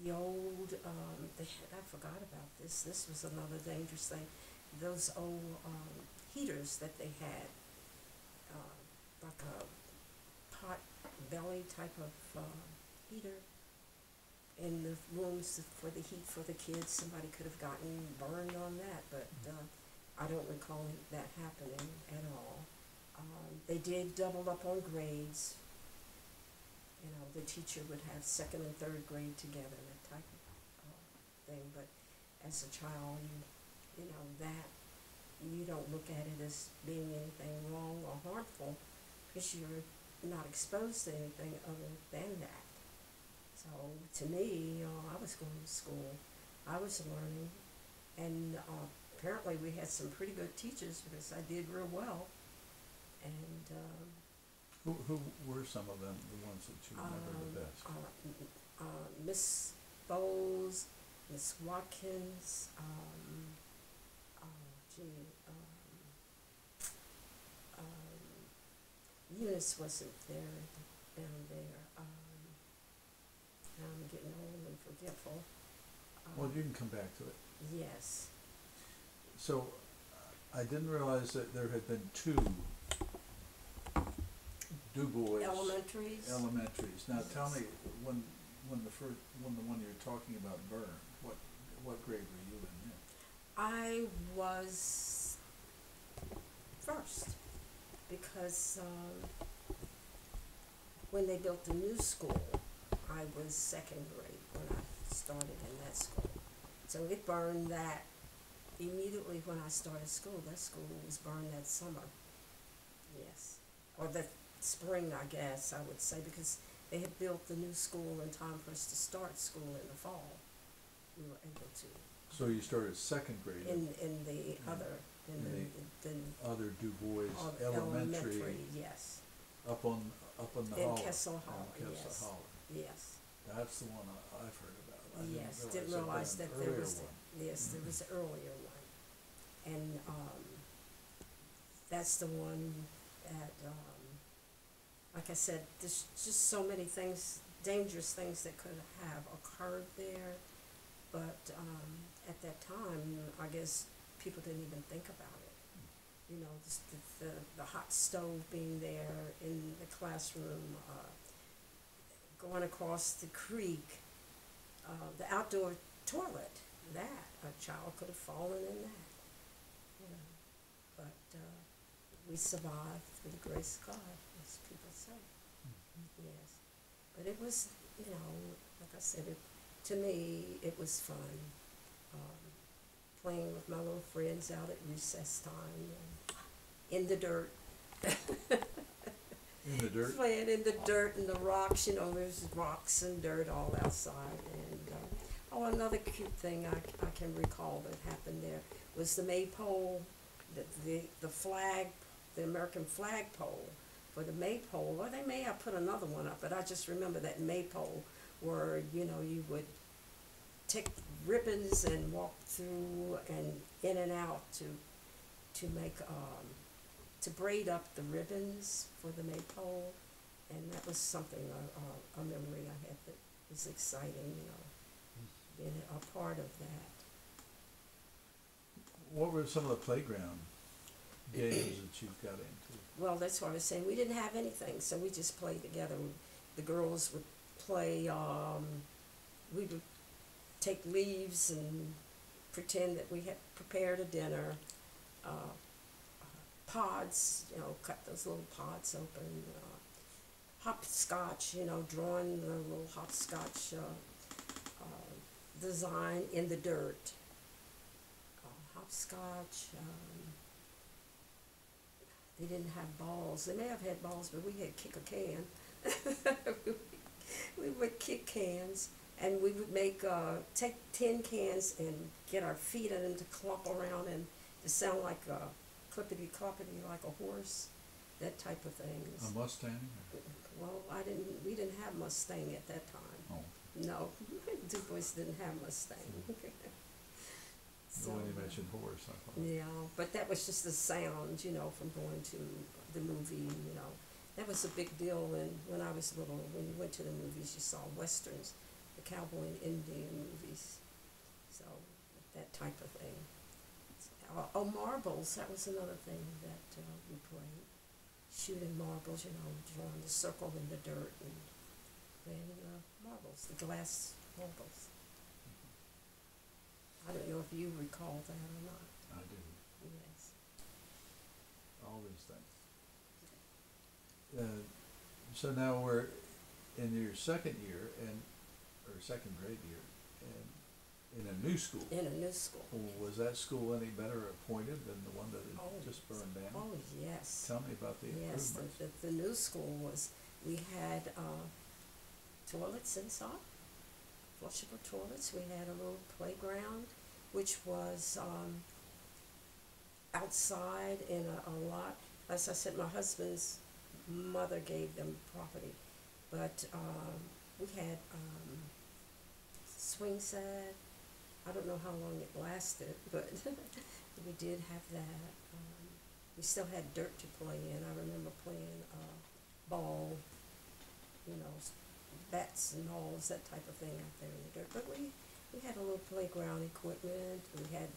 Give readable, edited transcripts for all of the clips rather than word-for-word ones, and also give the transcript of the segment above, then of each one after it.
the old, I forgot about this. This was another dangerous thing. Those old heaters that they had, like a pot belly type of heater in the rooms for the heat for the kids. Somebody could have gotten burned on that, but I don't recall that happening at all. They did double up on grades. You know, the teacher would have second and third grade together, that type of thing. But as a child, you know, that you don't look at it as being anything wrong or harmful because you're not exposed to anything other than that. So to me, I was going to school, I was learning, and apparently we had some pretty good teachers because I did real well. And who were some of them, the ones that you remember the best? Miss Bowles, Miss Watkins, Eunice wasn't there down there. Now I'm getting old and forgetful. Well, you can come back to it. Yes. So, I didn't realize that there had been two Du Bois Elementaries. Now, Yes. tell me when the one you were talking about burned. What grade were you in then? I was first because when they built the new school, I was second grade when I started in that school. So it burned that immediately when I started school. That school was burned that summer. Yes. Or that spring, I guess I would say, because they had built the new school in time for us to start school in the fall. We were able to. So you started second grade In the other, in the other Du Bois Elementary, yes. up on the In Holler. Kessel On Hall, Kessel yes. Holler. Yes. That's the one I've heard about. I Yes, didn't realize that there there was, one. yes, there was an earlier one. And that's the one that, like I said, there's just so many things, dangerous things that could have occurred there. But at that time, I guess people didn't even think about it. You know, just the hot stove being there in the classroom, going across the creek, the outdoor toilet, that a child could have fallen in that. You know, but we survived through the grace of God, as people say. Mm-hmm. Yes, but it was, you know, like I said, to me, it was fun. Playing with my little friends out at recess time, and in the dirt. In the dirt? Playing in the dirt and the rocks, you know, there's rocks and dirt all outside. And another cute thing I can recall that happened there was the maypole, the flag, the American flagpole for the maypole. Or they may have put another one up, but I just remember that maypole where, you know, you would take ribbons and walk through and in and out to make to braid up the ribbons for the maypole, and that was something a memory I had that was exciting, you know, being a part of that. What were some of the playground games that you got into? Well, that's what I was saying. We didn't have anything, so we just played together. The girls would play. We would take leaves and pretend that we had prepared a dinner. Pods, you know, cut those little pods open. Hopscotch, you know, drawing the little hopscotch design in the dirt. Hopscotch. They didn't have balls. They may have had balls, but we had kick a can. We would kick cans, and we would make take tin cans and get our feet in them to clop around and to sound like a clippity cloppity like a horse, that type of things. A Mustang? Well, we didn't have Mustang at that time. Oh. No, Du Bois didn't have Mustang. So, when you mentioned horse, I thought. Yeah, but that was just the sound, you know, from going to the movie, you know. That was a big deal when I was little. When you went to the movies, you saw westerns. the cowboy and Indian movies. So that type of thing. Oh, marbles, that was another thing that we played. Shooting marbles, drawing the circle in the dirt and playing marbles, the glass marbles. I don't know if you recall that or not. I do. Yes. All these things. So now we're in your second year or second grade year, and in a new school. In a new school. Was that school any better appointed than the one that had just burned down? Oh, yes. Tell me about the improvements. Yes, the new school was, we had toilets inside, flushable toilets. We had a little playground, which was outside in a lot. As I said, my husband's mother gave them property, but we had swing set. I don't know how long it lasted, but we did have that. We still had dirt to play in. I remember playing ball, bats and balls, that type of thing out there in the dirt. But we had a little playground equipment. We had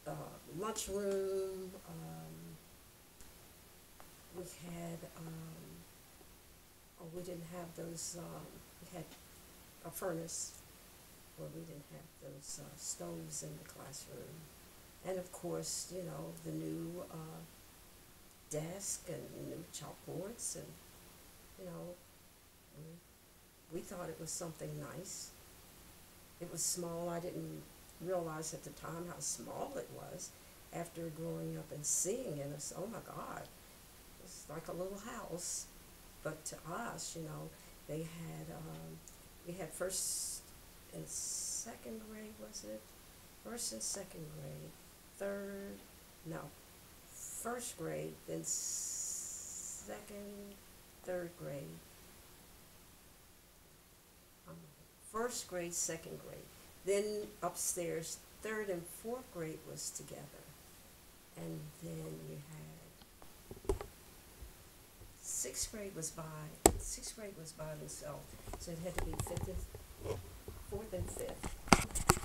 the lunchroom. We had, we didn't have those, we had a furnace where we didn't have those stoves in the classroom. And of course, the new desk and new chalkboards, and we thought it was something nice. It was small. I didn't realize at the time how small it was. After growing up and seeing it, I said, oh my God, it's like a little house. But to us, they had, we had first and second grade, was it? First and second grade, first grade, then second, third grade. First grade, second grade. Then upstairs, third and fourth grade was together. And then you had sixth grade was by themselves. So it had to be fourth and fifth.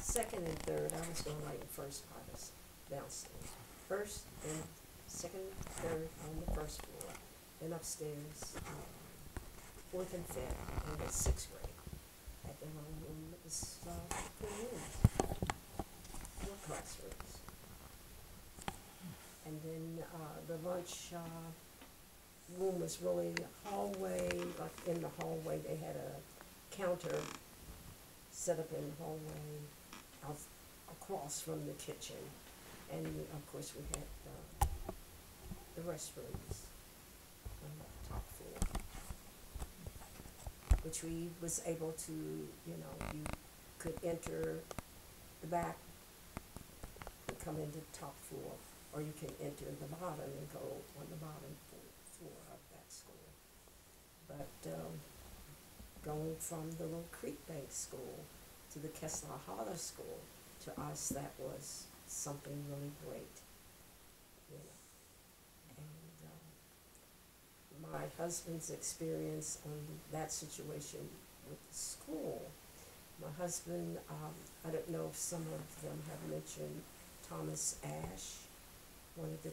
Second and third, I was going right in first class downstairs. First and second, third on the first floor. Then upstairs, fourth and fifth, and then sixth grade. At their own room, it was 4 rooms, 4 classrooms. And then the lunch room was really a hallway. Like in the hallway, they had a counter set up in the hallway across from the kitchen. And of course, we had the restrooms on the top floor, which we was able to, you could enter the back and come into the top floor, or you can enter the bottom and go on the bottom floor of that school. But going from the little Creek Bank School to the Kessler Holler School, to us that was something really great, And my husband's experience on that situation with the school. My husband, I don't know if some of them have mentioned Thomas Ashe, one of the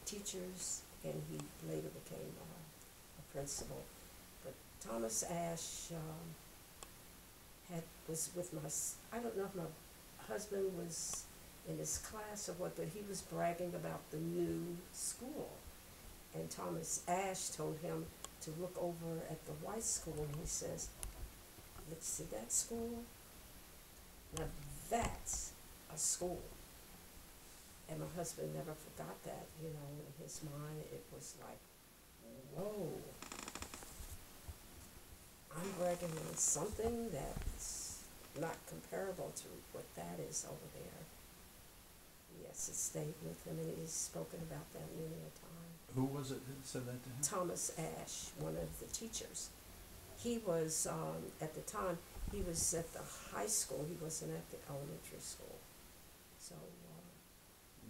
teachers, and he later became a principal. But Thomas Ashe was with I don't know if my husband was in his class or what, but he was bragging about the new school. And Thomas Ashe told him to look over at the white school, and he says, let's see that school? Now that's a school. And my husband never forgot that, in his mind it was like, whoa, I'm bragging on something that's not comparable to what that is over there. Yes, it stayed with him, and he's spoken about that many a time. Who was it that said that to him? Thomas Ashe, one of the teachers. He was, at the time, he was at the high school. He wasn't at the elementary school. So.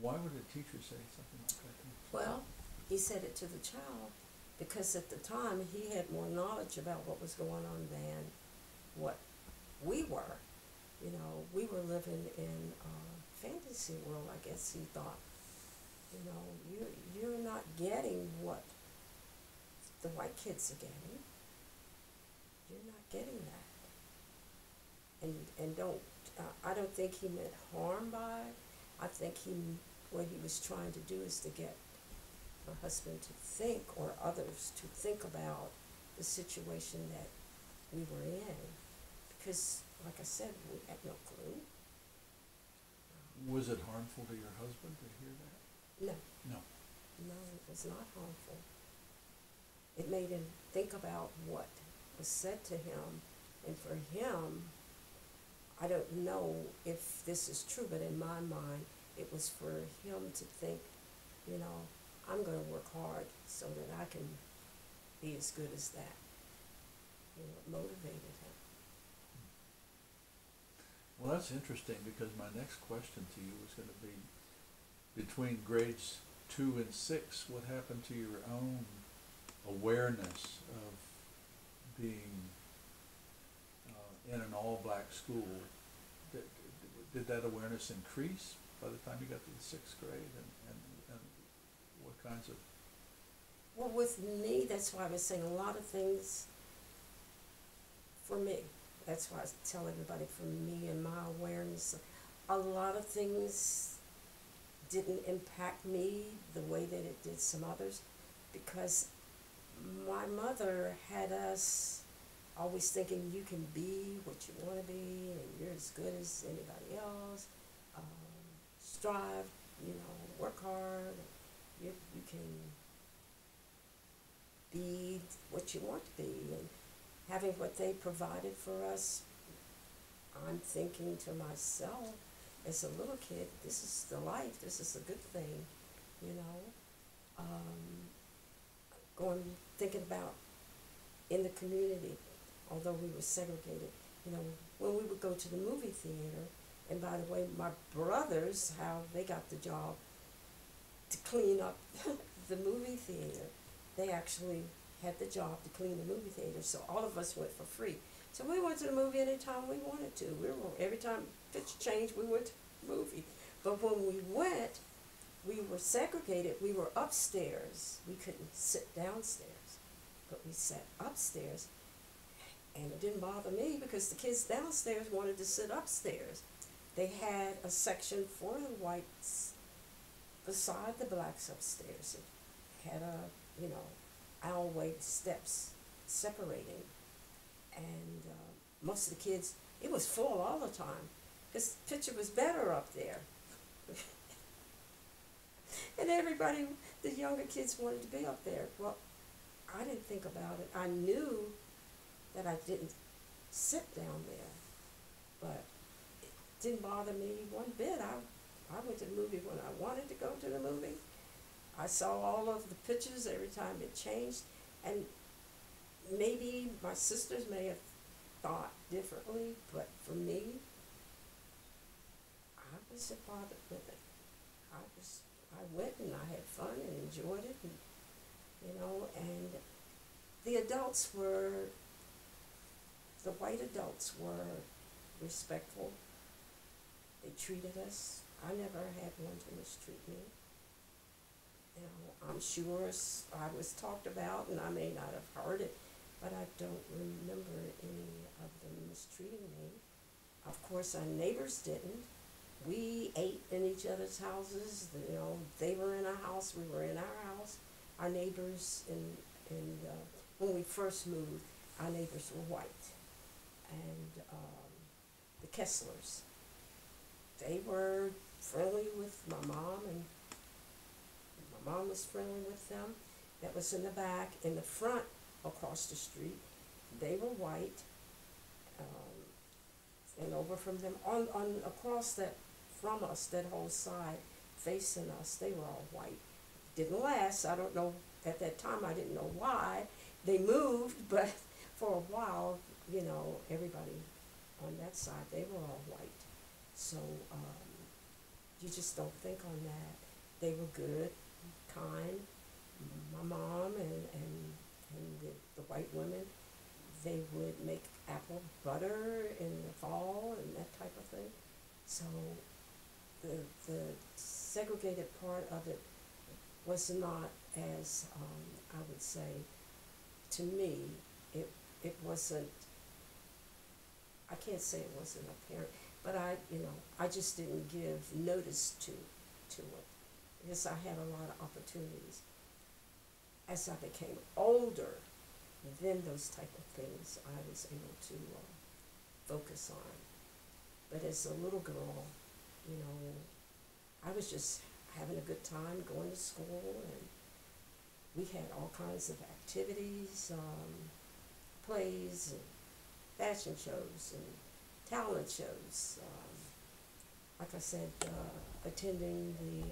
Why would a teacher say something like that? Well, he said it to the child because at the time he had more knowledge about what was going on than what we were. You know, we were living in a fantasy world, I guess he thought. You know, you're not getting what the white kids are getting. You're not getting that. And don't, I don't think he meant harm by it. I think what he was trying to do is to get her husband to think, or others to think about the situation that we were in. Because, like I said, we had no clue. Was it harmful to your husband to hear that? No. No. No, it was not harmful. It made him think about what was said to him, and for him, I don't know if this is true, but in my mind, it was for him to think, you know, I'm going to work hard so that I can be as good as that. You know, it motivated him. Well, that's interesting, because my next question to you was going to be, between grades 2 and 6, what happened to your own awareness of being in an all-black school? Did that awareness increase by the time you got to the 6th grade, and what kinds of... Well, with me, that's why I was saying a lot of things for me. That's why I tell everybody, for me and my awareness, a lot of things didn't impact me the way that it did some others, because my mother had us always thinking you can be what you want to be, and you're as good as anybody else. Strive, you know, work hard. You can be what you want to be, and having what they provided for us, I'm thinking to myself, as a little kid, this is the life, this is a good thing, you know. Thinking about in the community, although we were segregated, you know, when we would go to the movie theater, and by the way, my brothers, how they got the job to clean up the movie theater, they actually had the job to clean the movie theater, so all of us went for free. So we went to the movie anytime we wanted to. Every time pitch changed, we went to the movie. But when we went, we were segregated. We were upstairs. We couldn't sit downstairs, but we sat upstairs. And it didn't bother me because the kids downstairs wanted to sit upstairs. They had a section for the whites beside the blacks upstairs. It had a, you know, aisleway steps separating. And most of the kids, it was full all the time because the picture was better up there. And everybody, the younger kids wanted to be up there. Well, I didn't think about it. I knew that I didn't sit down there, but it didn't bother me one bit. I went to the movie when I wanted to go to the movie. I saw all of the pictures every time it changed, and maybe my sisters may have thought differently, but for me, I wasn't bothered with it. I went and I had fun and enjoyed it, and, you know, and the white adults were respectful. They treated us. I never had one to mistreat me. You know, I'm sure I was talked about, and I may not have heard it, but I don't remember any of them mistreating me. Of course, our neighbors didn't. We ate in each other's houses. You know, they were in our house, we were in our house. Our neighbors, when we first moved, our neighbors were white. And the Kesslers, they were friendly with my mom, and my mom was friendly with them. That was in the back. In the front, across the street, they were white. And over from them, across that, from us, that whole side facing us, they were all white. Didn't last. I don't know, at that time I didn't know why. They moved, but for a while, you know, everybody on that side, they were all white. So you just don't think on that. They were good, kind. My mom and the white women, they would make apple butter in the fall and that type of thing. So the segregated part of it was not as, I would say, to me, it wasn't, I can't say it wasn't apparent, but I just didn't give notice to it, because I had a lot of opportunities. As I became older, then those type of things I was able to focus on. But as a little girl, I was just having a good time going to school, and we had all kinds of activities, plays, and fashion shows, and talent shows. Like I said, attending the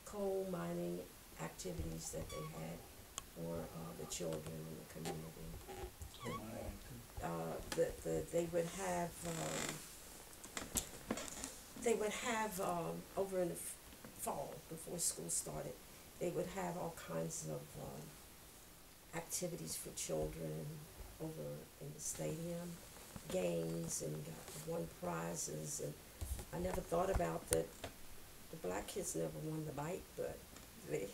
coal mining activities that they had for the children in the community. They would have over in the fall, before school started, they would have all kinds of activities for children over in the stadium, games, and won prizes. And I never thought about that. The black kids never won the bike, but they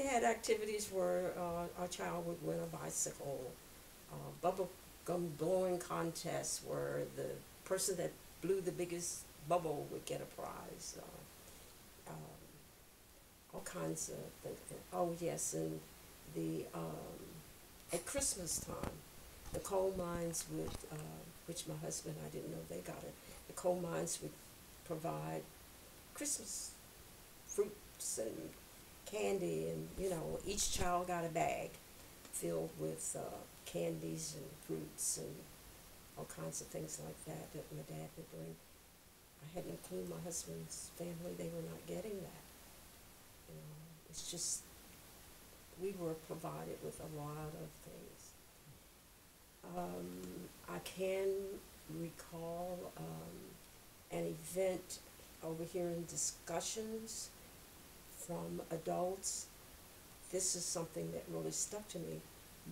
had activities where our child would win a bicycle, bubble gum blowing contests where the person that blew the biggest bubble would get a prize. All kinds of things. Oh yes, and at Christmas time, the coal mines would, which my husband, I didn't know they got it. The coal mines would provide Christmas fruits and candy, and each child got a bag filled with candies and fruits and all kinds of things like that my dad would bring. I hadn't a clue my husband's family, they were not getting that. It's just, we were provided with a lot of things. I can recall an event over here in discussions from adults. This is something that really stuck to me.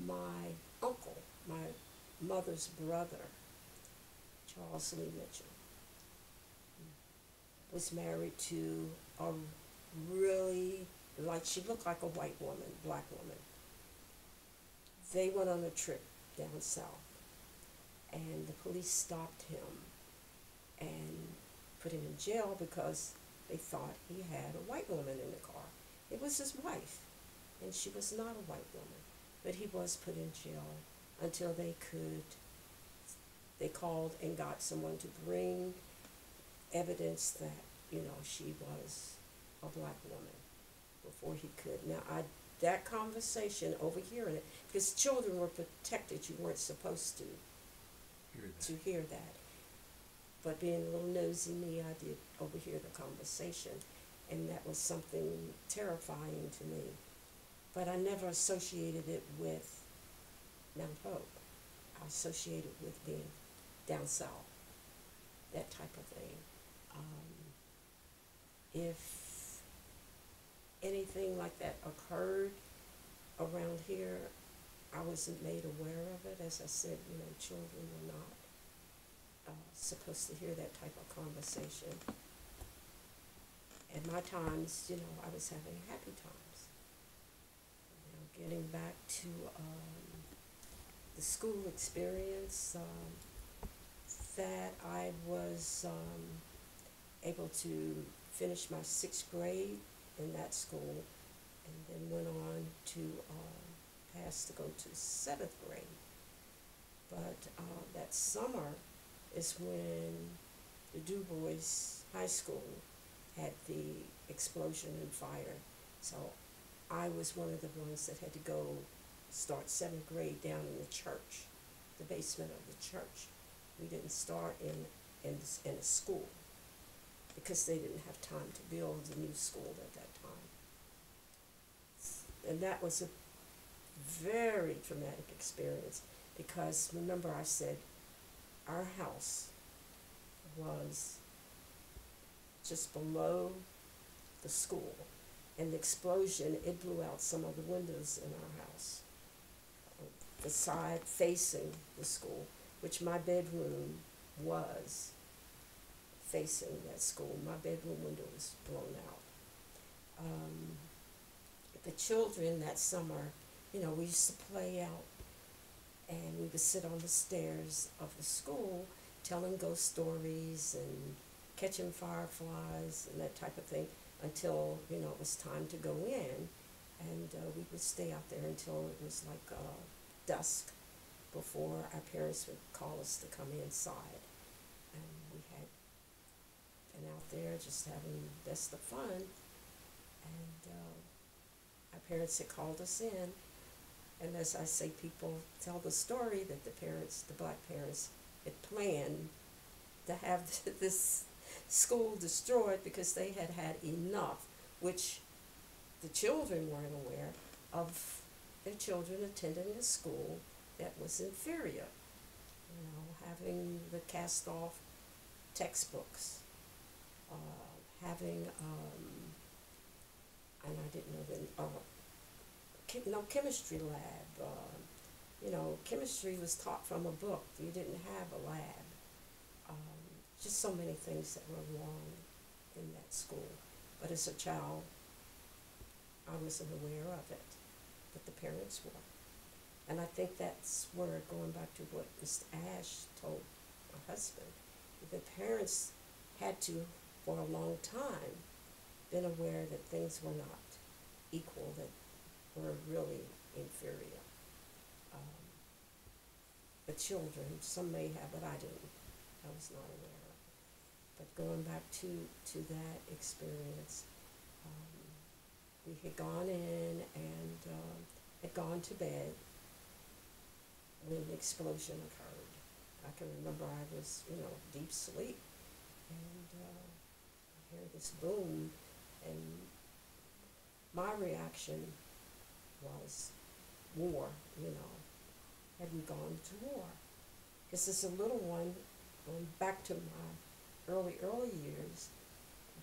My uncle, my mother's brother, Charles Lee Mitchell, was married to a really, she looked like a white woman, black woman. They went on a trip down south, and the police stopped him and put him in jail because they thought he had a white woman in the car. It was his wife, and she was not a white woman, but he was put in jail until they called and got someone to bring evidence that, she was a black woman before he could. Now, that conversation, overhearing it, because children were protected, you weren't supposed to hear that. But being a little nosy me, I did overhear the conversation, and that was something terrifying to me. But I never associated it with Mount Hope. I associated it with being down south, that type of thing. If anything like that occurred around here, I wasn't made aware of it. As I said, children were not supposed to hear that type of conversation. At my times, I was having happy times. Getting back to the school experience, that I was able to finish my 6th grade in that school, and then went on to pass to go to 7th grade. But that summer is when the Du Bois High School had the explosion and fire. So I was one of the ones that had to go start 7th grade down in the church, the basement of the church. We didn't start in a school because they didn't have time to build a new school at that time. And that was a very traumatic experience because, remember I said, our house was just below the school, and the explosion, it blew out some of the windows in our house. the side facing the school, which my bedroom was facing that school. My bedroom window was blown out. The children that summer, we used to play out, and we would sit on the stairs of the school telling ghost stories and catching fireflies and that type of thing until, it was time to go in. And we would stay out there until it was like dusk before our parents would call us to come inside. And we had been out there just having the best of fun. And our parents had called us in. And as I say, people tell the story that the black parents, had planned to have this school destroyed because they had had enough, which the children weren't aware of their children attending a school that was inferior. Having the cast off textbooks, having, and I didn't know then, no chemistry lab. Chemistry was taught from a book. You didn't have a lab. Just so many things that were wrong in that school. But as a child, I wasn't aware of it, but the parents were. And I think that's where, going back to what Mr. Ash told my husband, the parents had to, for a long time, been aware that things were not equal, that were really inferior. The children, some may have, but I didn't. I was not aware of it. But going back to that experience, we had gone in and had gone to bed when the explosion occurred. I can remember I was, deep sleep, and I heard this boom, and my reaction was war, had we gone to war? Because as a little one, going back to my early years,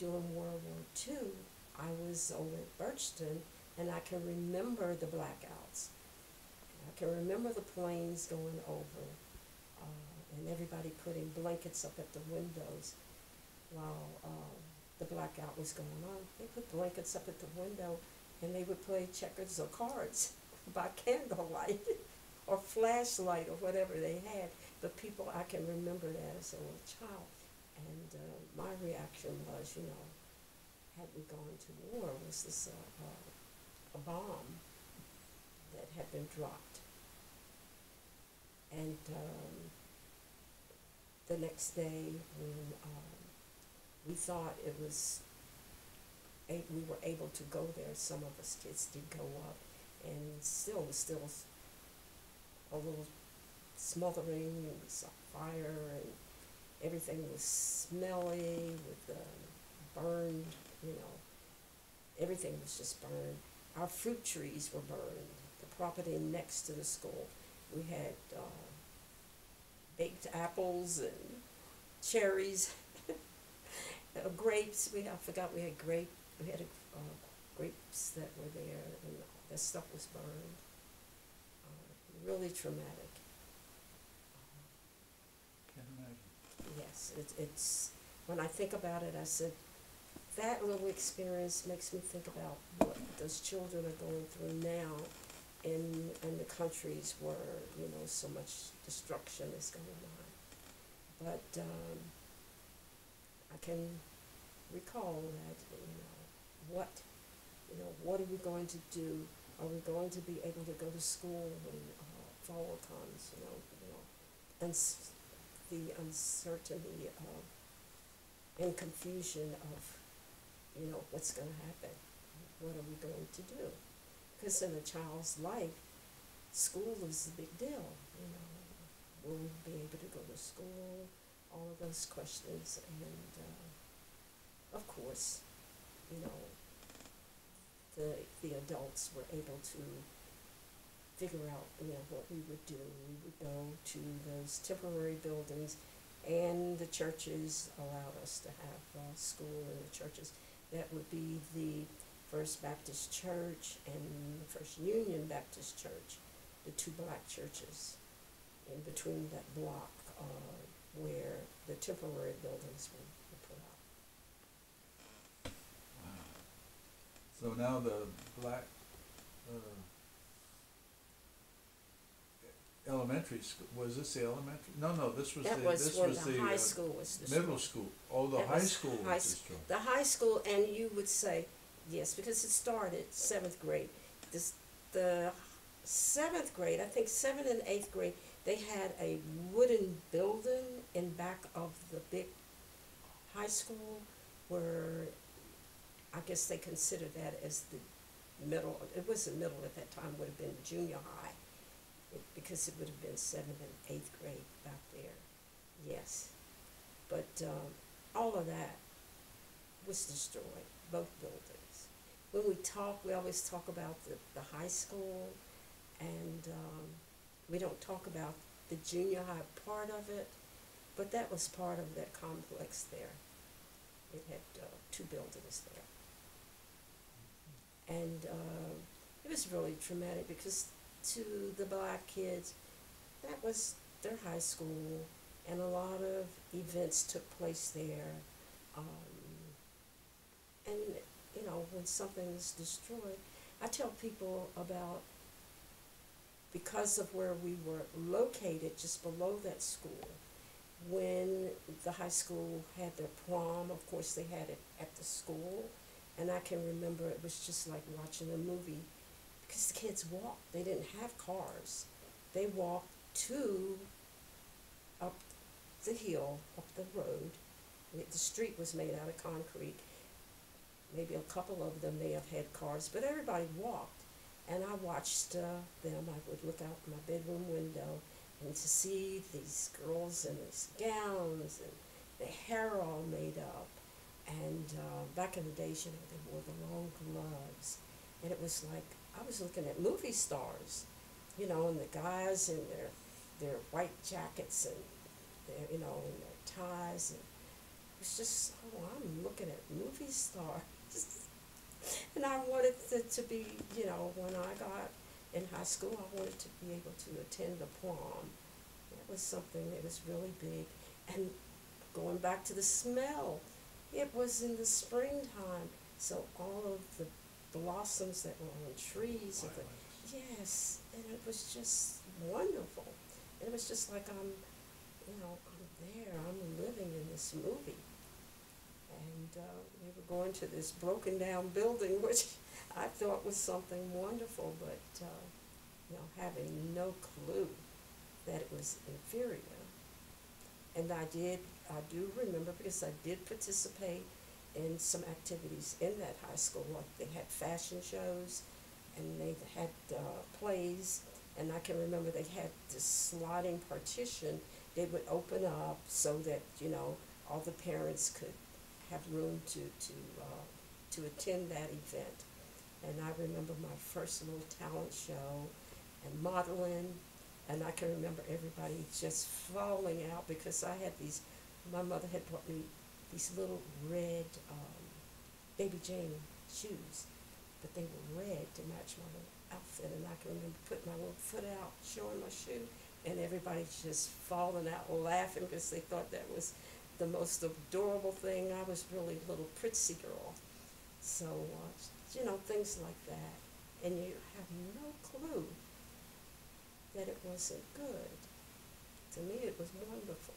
during World War II, I was over at Birchton, and I can remember the blackouts. I can remember the planes going over, and everybody putting blankets up at the windows while the blackout was going on. They put blankets up at the window, and they would play checkers or cards by candlelight or flashlight or whatever they had. But I can remember that as a little child. And my reaction was, had we gone to war, was this a bomb that had been dropped? And the next day, when we thought we were able to go there, some of us kids did go up, and still a little smothering, it was a fire, and everything was smelly with burned, everything was just burned. Our fruit trees were burned. The property next to the school, we had baked apples and cherries, grapes. We had grapes that were there, and that stuff was burned. Really traumatic. Can't imagine. Yes, it's when I think about it, I said, that little experience makes me think about what those children are going through now in the countries where, so much destruction is going on. But I can recall that, what are we going to do? Are we going to be able to go to school when fall comes, and the uncertainty and confusion of, what's going to happen? What are we going to do? Because in a child's life, school is a big deal, Will we be able to go to school? All of those questions, and of course, the adults were able to figure out, what we would do. We would go to those temporary buildings, and the churches allowed us to have school in the churches. That would be the First Baptist Church and the First Union Baptist Church the two black churches in between that block where the temporary buildings were put up. So now the black elementary school, was this the elementary? No, this was That the, was this when was the the high school was destroyed. middle school. Oh, the That high was school high was s- destroyed. The high school, and you would say, yes, because it started 7th grade. The 7th grade, I think 7th and 8th grade, they had a wooden building in back of the big high school where I guess they considered that as the middle. It wasn't middle at that time, would have been junior high, because it would have been 7th and 8th grade back there. Yes. But all of that was destroyed, both buildings. When we talk, we always talk about the high school, and we don't talk about the junior high part of it, but that was part of that complex there. It had 2 buildings there. And it was really traumatic because to the black kids, that was their high school, and a lot of events took place there. And, you know, when something is destroyed, I tell people about, because of where we were located, just below that school, when the high school had their prom, of course they had it at the school, and I can remember it was just like watching a movie, because the kids walked. They didn't have cars. They walked up the hill, up the road. The street was made out of concrete. Maybe a couple of them may have had cars, but everybody walked. And I watched them. I would look out my bedroom window and to see these girls in these gowns and their hair all made up. And back in the days, you know, they wore the long gloves. And it was like, I was looking at movie stars, you know, and the guys in their white jackets and their, you know, and their ties. And it was just, oh, I'm looking at movie stars. And I wanted to be, you know, when I got in high school, I wanted to be able to attend the prom. That was something that was really big. And going back to the smell, it was in the springtime, so all of the blossoms that were on trees, and yes, and it was just wonderful. And it was just like I'm there, I'm living in this movie. And we were going to this broken down building, which I thought was something wonderful, but you know, having no clue that it was inferior. And I do remember, because I did participate in some activities in that high school. Like they had fashion shows, and they had plays, and I can remember they had this sliding partition. They would open up so that, you know, all the parents could have room to attend that event. And I remember my first little talent show and modeling, and I can remember everybody just falling out because I had these, my mother had brought me these little red Baby Jane shoes, but they were red to match my little outfit, and I can remember putting my little foot out, showing my shoe, and everybody just falling out laughing because they thought that was the most adorable thing. I was really a little prissy girl. So, you know, things like that. And you have no clue that it wasn't good. To me, it was wonderful.